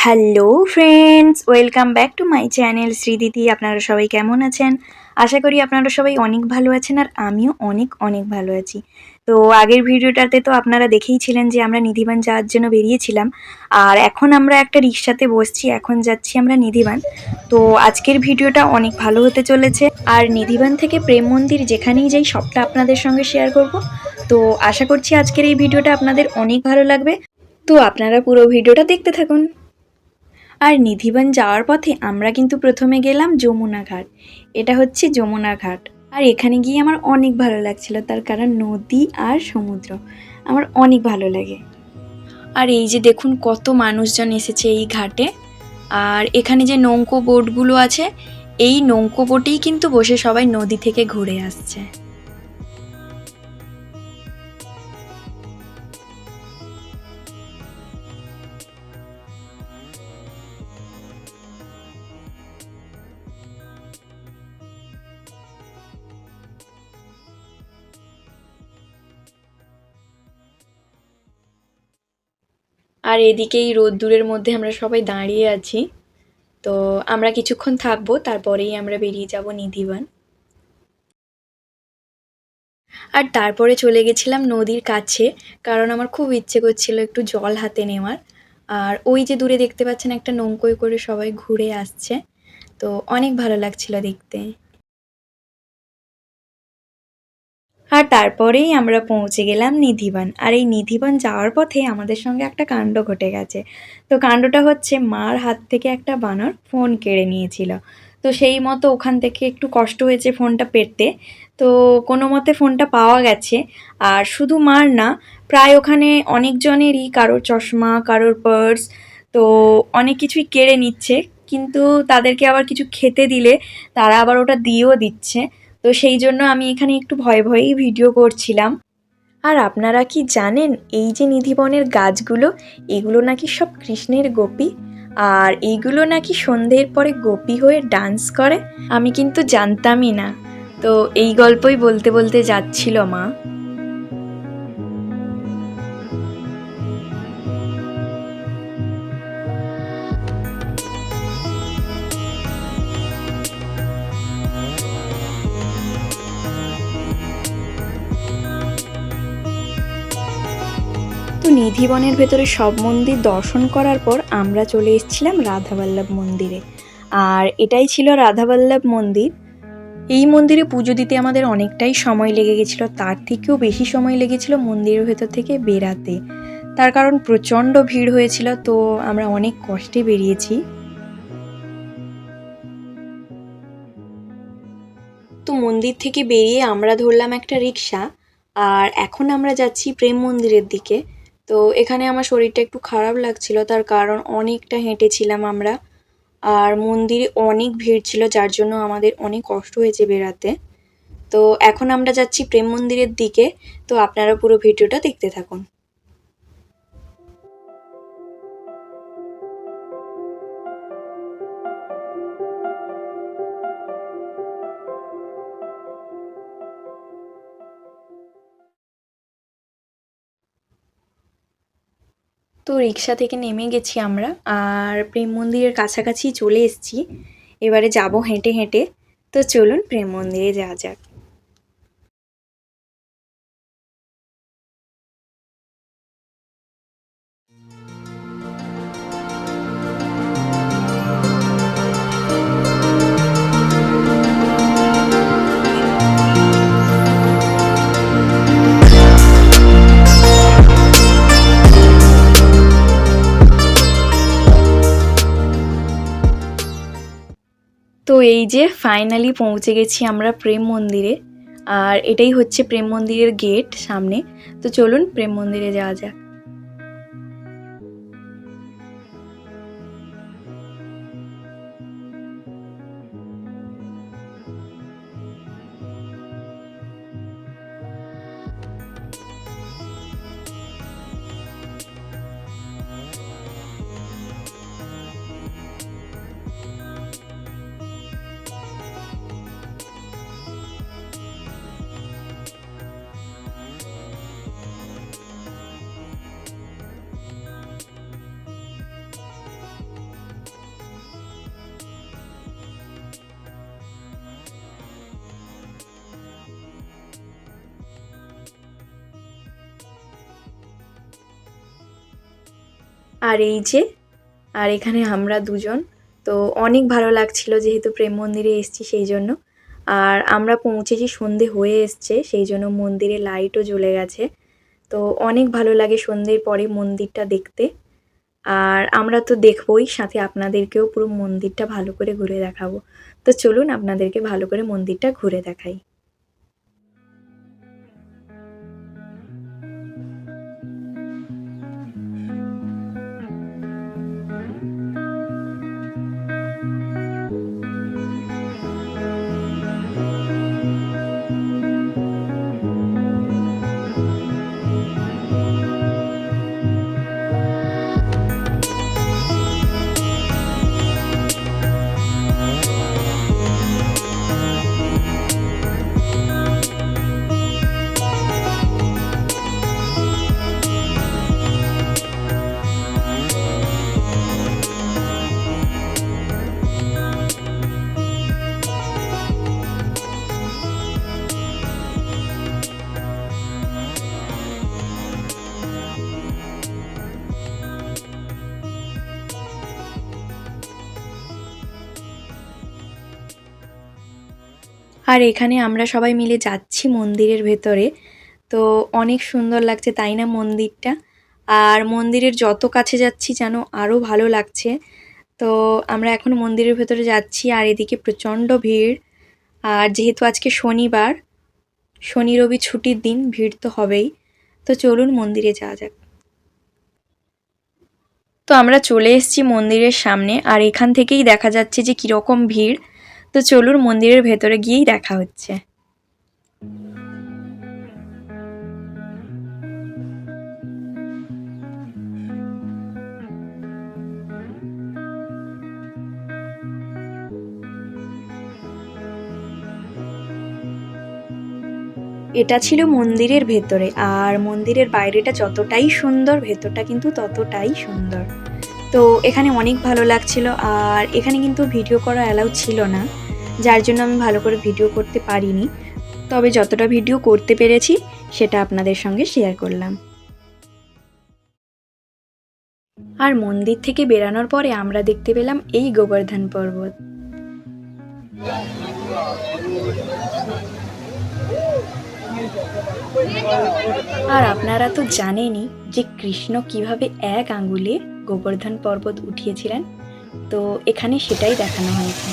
Hello friends, welcome back to my channel Shriditi. আপনারা সবাই কেমন আছেন? আশা করি আপনারা সবাই অনেক ভালো আছেন, আর আমিও অনেক অনেক ভালো আছি। তো আগের ভিডিওটাতে তো আপনারা দেখেইছিলেন যে আমরা নিধিবান যাওয়ার জন্য বেরিয়েছিলাম, আর এখন আমরা একটা রিক্সাতে বসছি, এখন যাচ্ছি আমরা নিধিবান। তো আজকের ভিডিওটা অনেক ভালো হতে চলেছে, আর নিধিবান থেকে প্রেম মন্দির যেখানেই যাই সবটা আপনাদের সঙ্গে শেয়ার করব। তো আশা করছি আজকের এই ভিডিওটা আপনাদের অনেক ভালো লাগবে। তো আপনারা পুরো ভিডিওটা দেখতে থাকুন। আর নিধিবান যাওয়ার পথে আমরা কিন্তু প্রথমে গেলাম যমুনা ঘাট। এটা হচ্ছে যমুনা ঘাট, আর এখানে গিয়ে আমার অনেক ভালো লাগছিল, তার কারণ নদী আর সমুদ্র আমার অনেক ভালো লাগে। আর এই যে দেখুন কত মানুষজন এসেছে এই ঘাটে, আর এখানে যে নৌকো বোটগুলো আছে, এই নৌকো বোটেই কিন্তু বসে সবাই নদী থেকে ঘুরে আসছে। আর এদিকেই রোদ্দুরের মধ্যে আমরা সবাই দাঁড়িয়ে আছি। তো আমরা কিছুক্ষণ থাকবো, তারপরেই আমরা বেরিয়ে যাব নিধিবান। আর তারপরে চলে গেছিলাম নদীর কাছে, কারণ আমার খুব ইচ্ছে করছিল একটু জল হাতে নেওয়ার। আর ওই যে দূরে দেখতে পাচ্ছেন একটা নৌকোয় করে সবাই ঘুরে আসছে, তো অনেক ভালো লাগছিল দেখতে। আর তারপরেই আমরা পৌঁছে গেলাম নিধিবান। আর এই নিধিবান যাওয়ার পথে আমাদের সঙ্গে একটা কাণ্ড ঘটে গেছে। তো কাণ্ডটা হচ্ছে, মার হাত থেকে একটা বানর ফোন কেড়ে নিয়েছিল। তো সেই মতো ওখান থেকে একটু কষ্ট হয়েছে ফোনটা পেতে। তো কোনো মতে ফোনটা পাওয়া গেছে। আর শুধু মার না, প্রায় ওখানে অনেকজনেরই, কারোর চশমা, কারোর পার্স, তো অনেক কিছুই কেড়ে নিচ্ছে। কিন্তু তাদেরকে আবার কিছু খেতে দিলে তারা আবার ওটা দিয়েও দিচ্ছে। তো সেই জন্য আমি এখানে একটু ভয়ে ভয়েই ভিডিও করছিলাম। আর আপনারা কি জানেন, এই যে নিধিবনের গাছগুলো, এগুলো নাকি সব কৃষ্ণের গোপী, আর এইগুলো নাকি সন্ধ্যের পরে গোপী হয়ে ডান্স করে। আমি কিন্তু জানতামই না। তো এই গল্পই বলতে বলতে যাচ্ছিল মা। তো নিধিবনের ভেতরে সব মন্দির দর্শন করার পর আমরা চলে এসেছিলাম রাধাবল্লভ মন্দিরে। আর এটাই ছিল রাধাবল্লভ মন্দির। এই মন্দিরে পুজো দিতে আমাদের অনেকটাই সময় লেগে গেছিলো, তার থেকেও বেশি সময় লেগেছিল মন্দিরের ভেতর থেকে বেরাতে। তার কারণ প্রচণ্ড ভিড় হয়েছিল, তো আমরা অনেক কষ্টে বেরিয়েছি। তো মন্দির থেকে বেরিয়ে আমরা ধরলাম একটা রিক্সা, আর এখন আমরা যাচ্ছি প্রেম মন্দিরের দিকে। তো এখানে আমার শরীরটা একটু খারাপ লাগছিল, তার কারণ অনেকটা হেঁটেছিলাম আমরা, আর মন্দিরে অনেক ভিড় ছিল, যার জন্য আমাদের অনেক কষ্ট হয়েছে বেরাতে। তো এখন আমরা যাচ্ছি প্রেম মন্দিরের দিকে। তো আপনারা পুরো ভিডিওটা দেখতে থাকুন। তো রিক্সা থেকে নেমে গেছি আমরা, আর প্রেম মন্দিরের কাছাকাছি চলে এসেছি। এবারে যাব হেঁটে হেঁটে। তো চলুন প্রেম মন্দিরে যাওয়া যাক। তো এই যে ফাইনালি পৌঁছে গেছি আমরা প্রেম মন্দিরে, আর এটাই হচ্ছে প্রেম মন্দিরের গেট সামনে। তো চলুন প্রেম মন্দিরে যাওয়া যাক। আর এই যে আর এখানে আমরা দুজন। তো অনেক ভালো লাগছিল যেহেতু প্রেম মন্দিরে এসেছি সেই জন্য। আর আমরা পৌঁছেছি সন্ধে হয়ে এসছে, সেই জন্য মন্দিরে লাইটও জ্বলে গেছে। তো অনেক ভালো লাগে সন্ধ্যের পরে মন্দিরটা দেখতে। আর আমরা তো দেখবই, সাথে আপনাদেরকেও পুরো মন্দিরটা ভালো করে ঘুরে দেখাবো। তো চলুন আপনাদেরকে ভালো করে মন্দিরটা ঘুরে দেখাই। আর এখানে আমরা সবাই মিলে যাচ্ছি মন্দিরের ভেতরে। তো অনেক সুন্দর লাগছে তাই না মন্দিরটা? আর মন্দিরের যত কাছে যাচ্ছি যেন আরও ভালো লাগছে। তো আমরা এখন মন্দিরের ভেতরে যাচ্ছি আর এদিকে প্রচণ্ড ভিড়। আর যেহেতু আজকে শনিবার, শনি রবি ছুটির দিন, ভিড় তো হবেই। তো চলুন মন্দিরে যাওয়া যাক। তো আমরা চলে এসেছি মন্দিরের সামনে আর এখান থেকেই দেখা যাচ্ছে যে কীরকম ভিড়। তো চলুন মন্দিরের ভেতরে গিয়েই দেখা হচ্ছে। এটা ছিল মন্দিরের ভেতরে, আর মন্দিরের বাইরেটা যতটাই সুন্দর ভেতরটা কিন্তু ততটাই সুন্দর। তো এখানে অনেক ভালো লাগছিল। আর এখানে কিন্তু ভিডিও করা অ্যালাউ ছিল না, যার জন্য আমি ভালো করে ভিডিও করতে পারিনি। তবে যতটা ভিডিও করতে পেরেছি সেটা আপনাদের সঙ্গে শেয়ার করলাম। আর মন্দির থেকে বেরানোর পরে আমরা দেখতে পেলাম এই গোবর্ধন পর্বত। আর আপনারা তো জানেনই যে কৃষ্ণ কিভাবে এক আঙ্গুলে গোবর্ধন পর্বত উঠিয়েছিলেন। তো এখানে সেটাই দেখানো হয়েছে।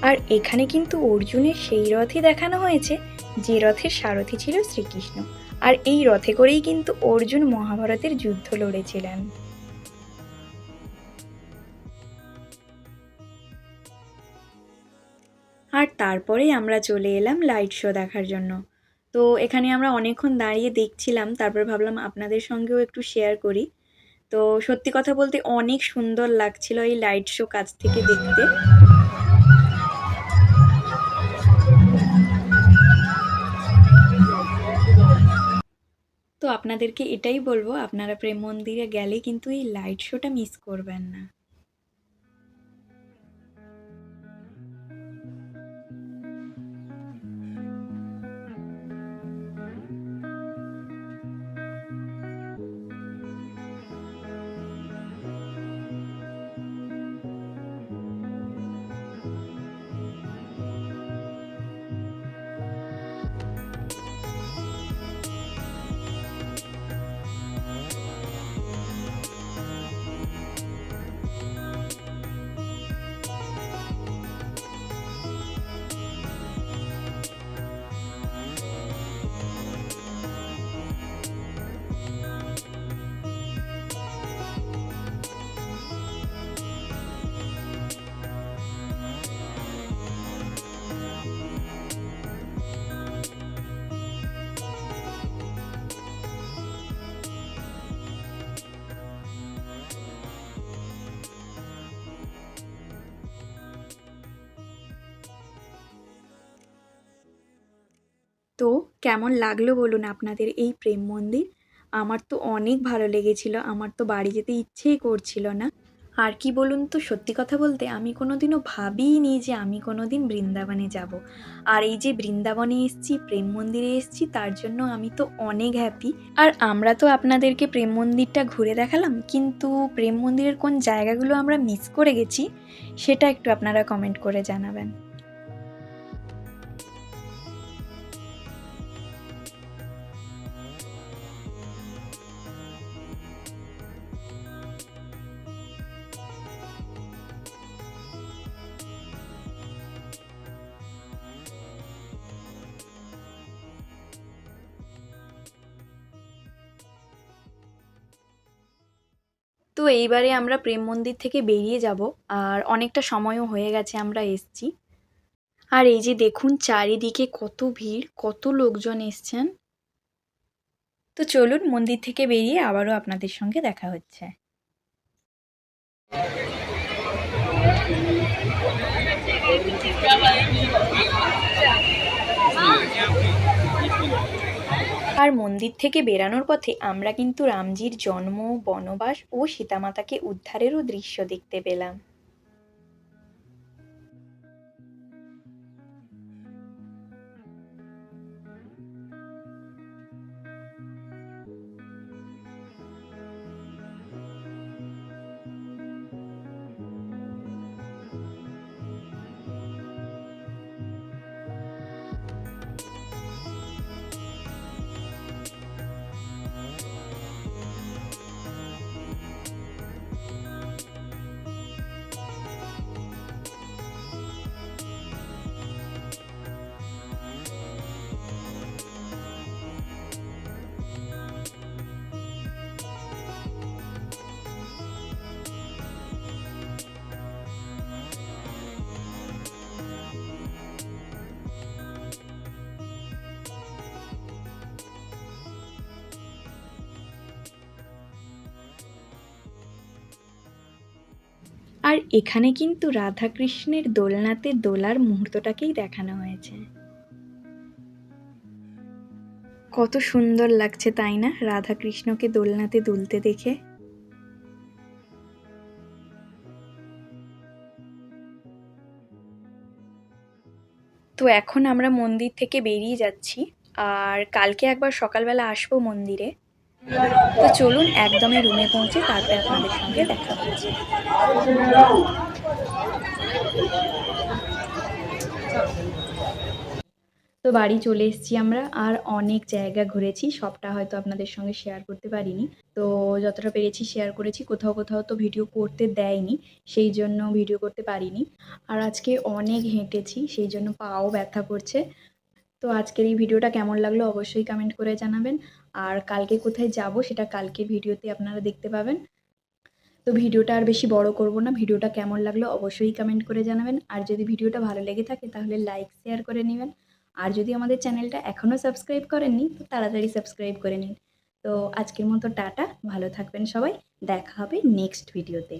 আর এখানে কিন্তু অর্জুনের সেই রথই দেখানো হয়েছে যে রথের সারথি ছিল শ্রীকৃষ্ণ। আর এই রথে করেই কিন্তু অর্জুন মহাভারতের যুদ্ধ লড়েছিলেন। আর তারপরেই আমরা চলে এলাম লাইট শো দেখার জন্য। তো এখানে আমরা অনেকক্ষণ দাঁড়িয়ে দেখছিলাম, তারপর ভাবলাম আপনাদের সঙ্গেও একটু শেয়ার করি। তো সত্যি কথা বলতে অনেক সুন্দর লাগছিল এই লাইট শো কাছ থেকে দেখতে। তো আপনাদেরকে এটাই বলবো, আপনারা প্রেম মন্দিরে গেলে কিন্তু এই লাইট শোটা মিস করবেন না। তো কেমন লাগলো বলুন আপনাদের এই প্রেম মন্দির? আমার তো অনেক ভালো লেগেছিল। আমার তো বাড়ি যেতে ইচ্ছেই করছিল না। আর কি বলুন তো, সত্যি কথা বলতে আমি কোনোদিনও ভাবিইনি যে আমি কোনোদিন বৃন্দাবনে যাব। আর এই যে বৃন্দাবনে এসেছি, প্রেম মন্দিরে এসেছি, তার জন্য আমি তো অনেক হ্যাপি। আর আমরা তো আপনাদেরকে প্রেম মন্দিরটা ঘুরে দেখালাম, কিন্তু প্রেম মন্দিরের কোন জায়গাগুলো আমরা মিস করে গেছি সেটা একটু আপনারা কমেন্ট করে জানাবেন। তো এইবারে আমরা প্রেম মন্দির থেকে বেরিয়ে যাব, আর অনেকটা সময়ও হয়ে গেছে আমরা এসছি। আর এই যে দেখুন চারিদিকে কত ভিড়, কত লোকজন এসছেন। তো চলুন মন্দির থেকে বেরিয়ে আবারও আপনাদের সঙ্গে দেখা হচ্ছে। আর মন্দির থেকে বেরানোর পথে আমরা কিন্তু রামজির জন্ম, বনবাস ও সীতামাতাকে উদ্ধারেরও দৃশ্য দেখতে পেলাম। আর এখানে কিন্তু রাধাকৃষ্ণের দোলনাতে দোলার মুহূর্তটাকেই দেখানো হয়েছে। কত সুন্দর লাগছে তাই না, রাধাকৃষ্ণকে দোলনাতে দুলতে দেখে। তো এখন আমরা মন্দির থেকে বেরিয়ে যাচ্ছি, আর কালকে একবার সকালবেলা আসবো মন্দিরে। তো চলুন একদমই রুমে পৌঁছে তারপরে আপনাদের সঙ্গে দেখা হচ্ছে। তো বাড়ি চলে এসেছি আমরা, আর অনেক জায়গা ঘুরেছি, সবটা হয়তো আপনাদের সঙ্গে শেয়ার করতে পারিনি। তো যতটা পেরেছি শেয়ার করেছি, কোথাও কোথাও তো ভিডিও করতে দেয়নি, সেই জন্য ভিডিও করতে পারিনি। আর আজকে অনেক হেঁটেছি, সেই জন্য পাও ব্যথা করছে। তো আজকের এই ভিডিওটা কেমন লাগলো অবশ্যই কমেন্ট করে জানাবেন। আর কালকে কোথায় যাব সেটা কালকের ভিডিওতে আপনারা দেখতে পাবেন। তো ভিডিওটা আর বেশি বড় করব না, ভিডিওটা কেমন লাগলো অবশ্যই কমেন্ট করে জানাবেন। আর যদি ভিডিওটা ভালো লেগে থাকে তাহলে লাইক শেয়ার করে নেবেন। আর যদি আমাদের চ্যানেলটা এখনও সাবস্ক্রাইব করেননি তো তাড়াতাড়ি সাবস্ক্রাইব করে নিন। তো আজকের মতো টাটা, ভালো থাকবেন সবাই, দেখা হবে নেক্সট ভিডিওতে।